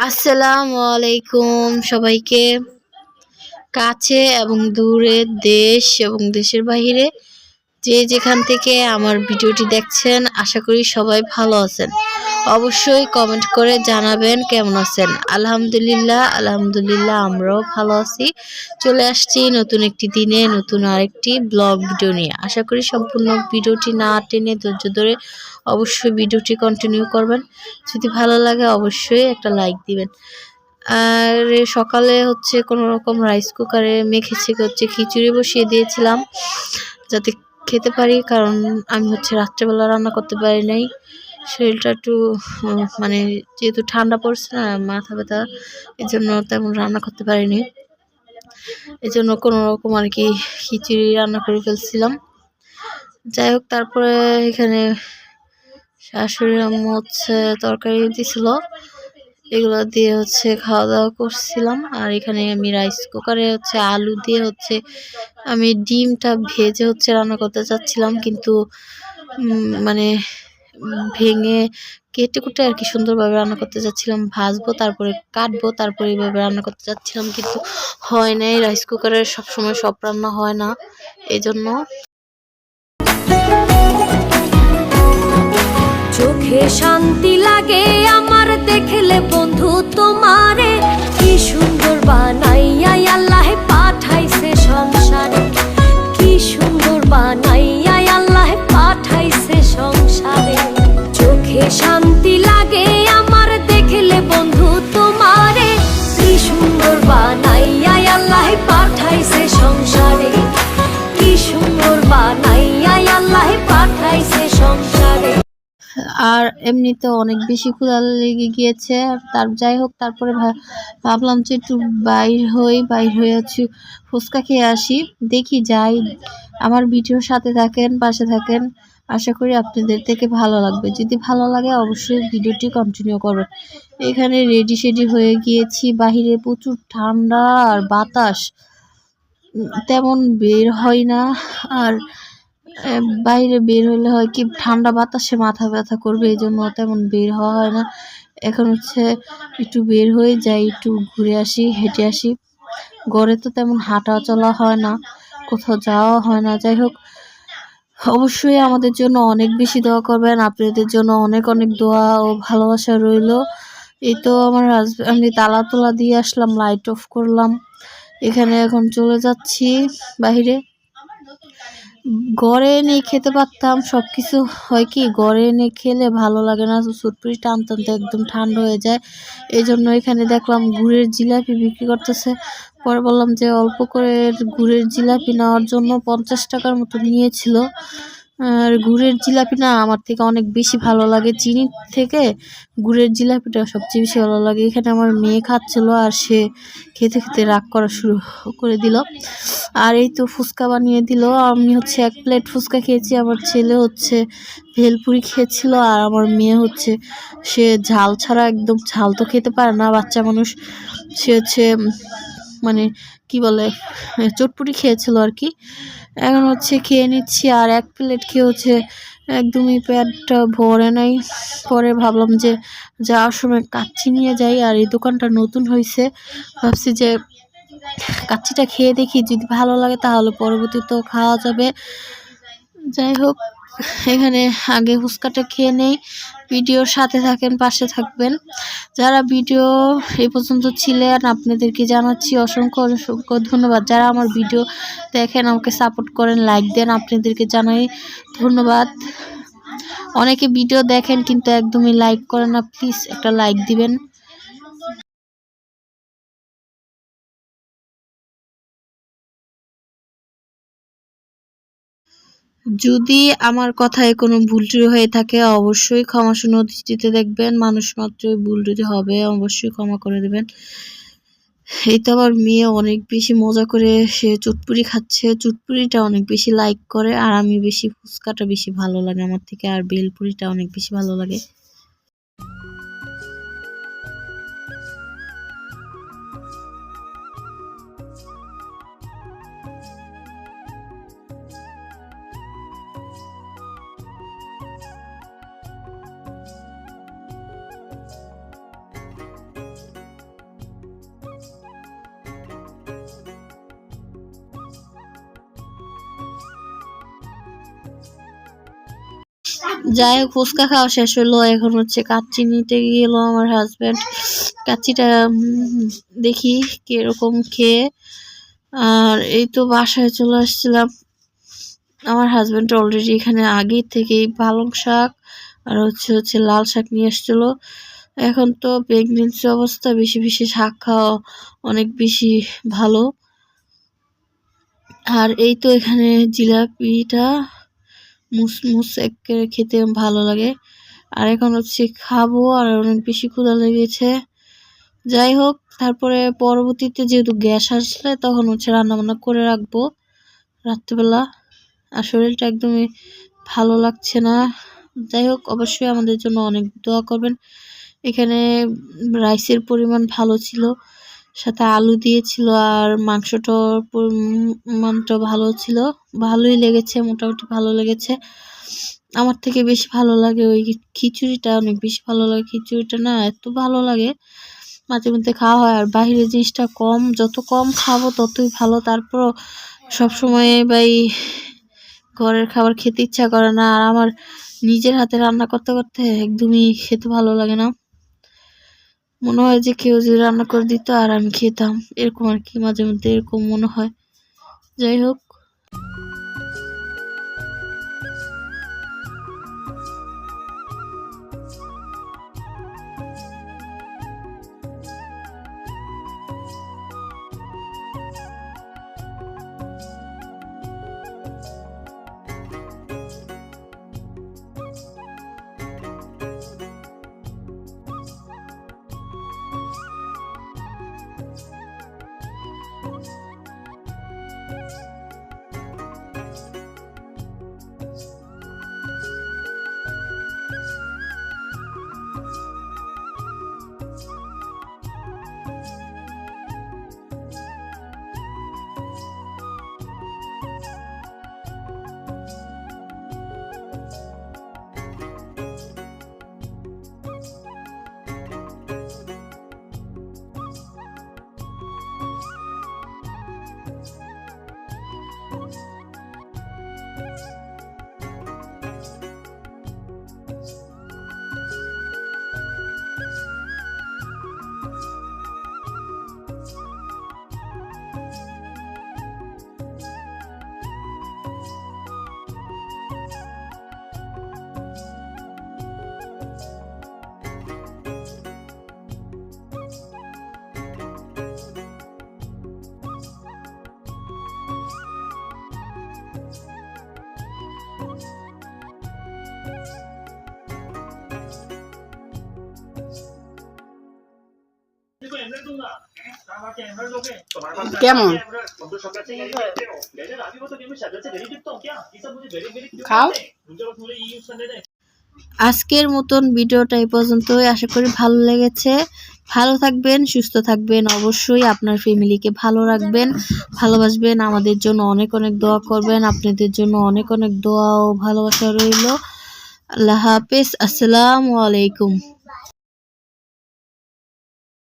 আসসালামু আলাইকুম সবাইকে। কাছে এবং দূরে, দেশ এবং দেশের বাহিরে যে যেখান থেকে আমার ভিডিওটি দেখছেন, আশা করি সবাই ভালো আছেন। অবশ্যই কমেন্ট করে জানাবেন কেমন আছেন। আলহামদুলিল্লাহ আমরাও ভালো আছি। চলে আসছি নতুন একটি দিনে নতুন আরেকটি ব্লগ ভিডিও নিয়ে। আশা করি সম্পূর্ণ ভিডিওটি না টেনে ধৈর্য ধরে অবশ্যই ভিডিওটি কন্টিনিউ করবেন। যদি ভালো লাগে অবশ্যই একটা লাইক দিবেন। আর সকালে হচ্ছে কোনো রকম রাইস কুকারে মেখেছে হচ্ছে খিচুড়ি বসিয়ে দিয়েছিলাম যাতে খেতে পারি, কারণ আমি হচ্ছে রাত্রেবেলা রান্না করতে পারি নাই। শরীরটা একটু মানে যেহেতু ঠান্ডা পড়ছে না, মাথা ব্যথা, এই জন্য তেমন রান্না করতে পারিনি। এই জন্য কোনো রকম আর কি খিচুড়ি রান্না করে ফেলছিলাম। যাই হোক, তারপরে এখানে শাশুড়ি আম্মু হচ্ছে তরকারি দিছিল, এগুলো দিয়ে হচ্ছে খাওয়া দাওয়া করছিলাম। আর এখানে আমি রাইস কুকারে হচ্ছে আলু দিয়ে হচ্ছে আমি ডিমটা ভেজে হচ্ছে রান্না করতে চাচ্ছিলাম, কিন্তু মানে ভেঙে কেটে কুটে আর কি সুন্দরভাবে রান্না করতে চাচ্ছিলাম। ভাজবো, তারপরে কাটবো, তারপরে এইভাবে রান্না করতে চাচ্ছিলাম, কিন্তু হয় নাই। রাইস কুকারে সবসময় সব রান্না হয় না, এই জন্য। চোখে শান্তি লাগে আমার দেখলে বন্ধু তোমারে, কি সুন্দর বানাইয়া আল্লাহ পাঠাইছে সংসারে, কি সুন্দর বানাইয়া আল্লাহ পাঠাইছে সংসারে। চোখে শান্তি লাগে আমার দেখলে বন্ধু তোমারে, কি সুন্দর বানাইয়া আল্লাহ পাঠাইছে সংসারে, কি সুন্দর বানাইয়া আল্লাহ পাঠাইছে সংসারে। আর এমনিতে অনেক বেশি ক্ষুধা লেগে গিয়েছে। যাই হোক, তারপরে ভাবলাম যে একটু বাইর হয়ে হচ্ছে ফুচকা খেয়ে আসি। দেখি যাই। আমার ভিডিওর সাথে থাকেন, পাশে থাকেন। আশা করি আপনাদের থেকে ভালো লাগবে। যদি ভালো লাগে অবশ্যই ভিডিওটি কন্টিনিউ করবেন। এখানে রেডি হয়ে গিয়েছি। বাহিরে প্রচুর ঠান্ডা আর বাতাস, তেমন বের হয় না। আর বাইরে বের হলে হয় কি, ঠান্ডা বাতাসে মাথা ব্যথা করবে, এই জন্য তেমন বের হওয়া হয় না। এখন হচ্ছে একটু বের হয়ে যাই, একটু ঘুরে আসি, হেঁটে আসি। ঘরে তো তেমন হাঁটা চলা হয় না, কোথাও যাওয়া হয় না। যাই হোক, অবশ্যই আমাদের জন্য অনেক বেশি দোয়া করবেন। আপনাদের জন্য অনেক অনেক দোয়া ও ভালোবাসা রইল। এই তো আমার আমি তালা তোলা দিয়ে আসলাম, লাইট অফ করলাম। এখানে এখন চলে যাচ্ছি বাহিরে। ঘরে এনে খেতে পারতাম সবকিছু। হয় কি, ঘরে এনে খেলে ভালো লাগে না, চুটপুরি টানতে টানতে একদম ঠান্ডা হয়ে যায়। এই জন্য এখানে দেখলাম গুড়ের জিলাপি বিক্রি করতেছে। পরে বললাম যে অল্প করে গুড়ের জিলাপি নেওয়ার জন্য 50 টাকার মতো নিয়েছিল। আর গুড়ের জিলাপি না আমার থেকে অনেক বেশি ভালো লাগে, চিনির থেকে গুড়ের জিলাপিটা সবচেয়ে বেশি ভালো লাগে। এখানে আমার মেয়ে খাচ্ছিল, আর সে খেতে খেতে রাগ করা শুরু করে দিল। আর এই তো ফুচকা বানিয়ে দিল। আমি হচ্ছে 1 প্লেট ফুচকা খেয়েছি, আমার ছেলে হচ্ছে ভেলপুরি খেয়েছিল, আর আমার মেয়ে হচ্ছে সে ঝাল ছাড়া, একদম ঝাল তো খেতে পারে না বাচ্চা মানুষ, সে হচ্ছে মানে কি বলে চটপুরি খেয়েছিল আর কি। এখন হচ্ছে খেয়ে নিচ্ছি, আর 1 প্লেট খেয়ে হচ্ছে একদমই পেটটা ভরে নাই। পরে ভাবলাম যে যাওয়ার সময় কাচ্চি নিয়ে যাই, আর এই দোকানটা নতুন হয়েছে, ভাবছি যে কাচ্চিটা খেয়ে দেখি, যদি ভালো লাগে তাহলে পরবর্তীতেও খাওয়া যাবে। যাই হোক, এখানে আগে ফুচকাটা খেয়ে নেই। ভিডিওর সাথে থাকেন, পাশে থাকবেন। যারা ভিডিও এই পর্যন্ত ছিলেন আপনাদেরকে জানাচ্ছি অসংখ্য অসংখ্য ধন্যবাদ। যারা আমার ভিডিও দেখেন, আমাকে সাপোর্ট করেন, লাইক দেন, আপনাদেরকে জানাই ধন্যবাদ। অনেকে ভিডিও দেখেন কিন্তু একদমই লাইক করেন না, প্লিজ একটা লাইক দিবেন। যদি আমার কথায় কোনো ভুল ত্রুটি হয়ে থাকে অবশ্যই ক্ষমাসুন্দর দৃষ্টিতে দেখবেন। মানুষ মাত্রই ভুল ত্রুটি হবে, অবশ্যই ক্ষমা করে দেবেন। এই তো আমার মেয়ে অনেক বেশি মজা করে সে চটপুরি খাচ্ছে, চটপুরিটা অনেক বেশি লাইক করে, আর আমি বেশি ফুচকাটা বেশি ভালো লাগে আমার থেকে, আর বেলপুরিটা অনেক বেশি ভালো লাগে। যাই হোক, ফুচকা খাওয়া শেষ হলো, এখন হচ্ছে কাচ্চি নিতে গেল আমার হাজবেন্ড। কাচ্চিটা দেখি কিরকম খেয়ে। আর এই তো বাসায় চলে আসছিলাম। আমার হাজবেন্ড অলরেডি এখানে আগে থেকেই পালং শাক আর হচ্ছে লাল শাক নিয়ে এসেছিল। এখন তো প্রেগনেন্সি অবস্থা, বেশি বেশি শাক খাওয়া অনেক বেশি ভালো। আর এই তো এখানে জিলাপিটা মুসমুস একেবারে খেতে ভালো লাগে। আর এখন হচ্ছে খাবো, আর অনেক বেশি ক্ষুধা লেগেছে। যাই হোক, তারপরে পরবর্তীতে যেহেতু গ্যাস আসলে তখন হচ্ছে রান্না বান্না করে রাখবো রাত্রেবেলা। আর শরীরটা একদমই ভালো লাগছে না। যাই হোক, অবশ্যই আমাদের জন্য অনেক দোয়া করবেন। এখানে রাইসের পরিমাণ ভালো ছিল, সাথে আলু দিয়েছিল, আর মাংসটার পরিমাণটা ভালো ছিল। ভালোই লেগেছে, মোটামুটি ভালো লেগেছে। আমার থেকে বেশি ভালো লাগে ওই খিচুড়িটা, অনেক বেশি ভালো লাগে। খিচুড়িটা না এত ভালো লাগে, মাঝে মধ্যে খাওয়া হয়। আর বাহিরের জিনিসটা যত কম খাবো ততই ভালো। তারপরও সবসময় ভাই ঘরের খাবার খেতে ইচ্ছা করে না। আর আমার নিজের হাতে রান্না করতে করতে একদমই খেতে ভালো লাগে না। মনে হয় যে কেউ যদি রান্না করে দিত আর আমি খেতাম, এরকম আর কি। মাঝে মধ্যে এরকম মনে হয়। যাই হোক, কেমন খাও? আজকের মতন ভিডিওটা এই পর্যন্তই। আশা করি ভালো লেগেছে। ভালো থাকবেন, সুস্থ থাকবেন। অবশ্যই আপনার ফ্যামিলিকে ভালো রাখবেন, ভালোবাসবেন। আমাদের জন্য অনেক অনেক দোয়া করবেন। আপনাদের জন্য অনেক অনেক দোয়া ও ভালোবাসা রইল। আল্লাহ হাফেজ। আসসালামু আলাইকুম।